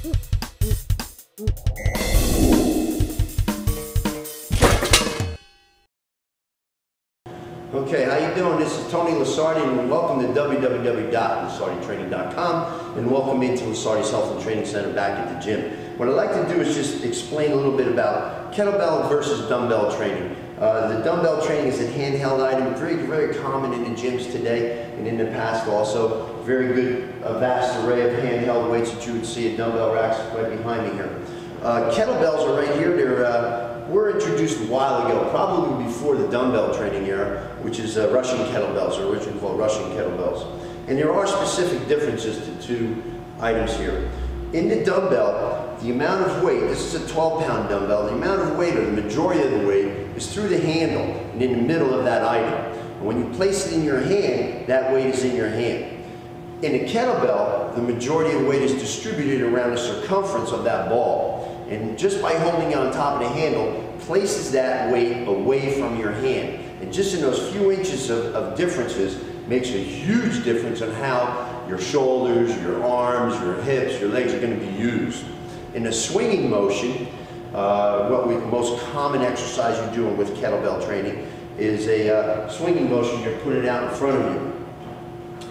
Okay, how you doing? This is Tony Lusardi, and welcome to www.lusarditraining.com, and welcome into Lusardi's Health and Training Center back at the gym. What I'd like to do is just explain a little bit about kettlebell versus dumbbell training. The dumbbell training is a handheld item, very common in the gyms today, and in the past also. Very good, vast array of handheld weights that you would see at dumbbell racks right behind me here. Kettlebells are right here. Were introduced a while ago, probably before the dumbbell training era, which is Russian kettlebells, or originally called Russian kettlebells. And there are specific differences to two items here. In the dumbbell, the amount of weight, this is a 12-pound dumbbell, the amount of weight, or the majority of the weight, is through the handle and in the middle of that item. And when you place it in your hand, that weight is in your hand. In a kettlebell, the majority of the weight is distributed around the circumference of that ball. And just by holding it on top of the handle, places that weight away from your hand. And just in those few inches of differences makes a huge difference on how your shoulders, your arms, your hips, your legs are going to be used. In a swinging motion, the most common exercise you're doing with kettlebell training is a swinging motion. You're putting it out in front of you.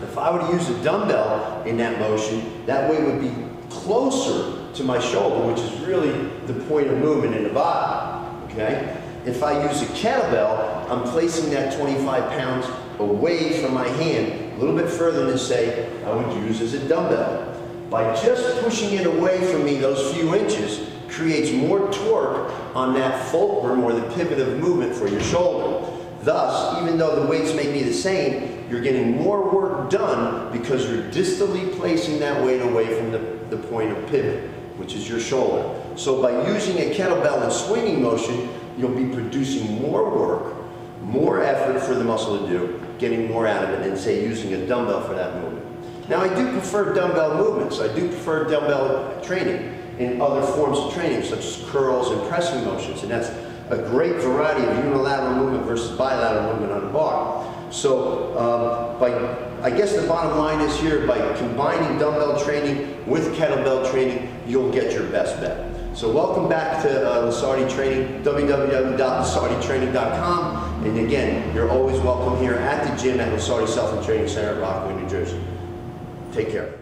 If I were to use a dumbbell in that motion, that weight would be closer to my shoulder, which is really the point of movement in the body, okay? If I use a kettlebell, I'm placing that 25 pounds away from my hand, a little bit further than, say, I would use as a dumbbell. By just pushing it away from me those few inches, creates more torque on that fulcrum, or the pivot of movement for your shoulder. Thus, even though the weights may be the same, you're getting more work done because you're distally placing that weight away from the point of pivot, which is your shoulder. So by using a kettlebell in swinging motion, you'll be producing more work, more effort for the muscle to do, getting more out of it than, say, using a dumbbell for that movement. Now, I do prefer dumbbell movements. I do prefer dumbbell training in other forms of training, such as curls and pressing motions, and that's a great variety of unilateral movement versus bilateral movement on a bar. So I guess the bottom line is here, by combining dumbbell training with kettlebell training, you'll get your best bet. So welcome back to Lusardi Training, www.lusarditraining.com. And again, you're always welcome here at the gym at Lusardi's Health and Training Center at Rockaway, New Jersey. Take care.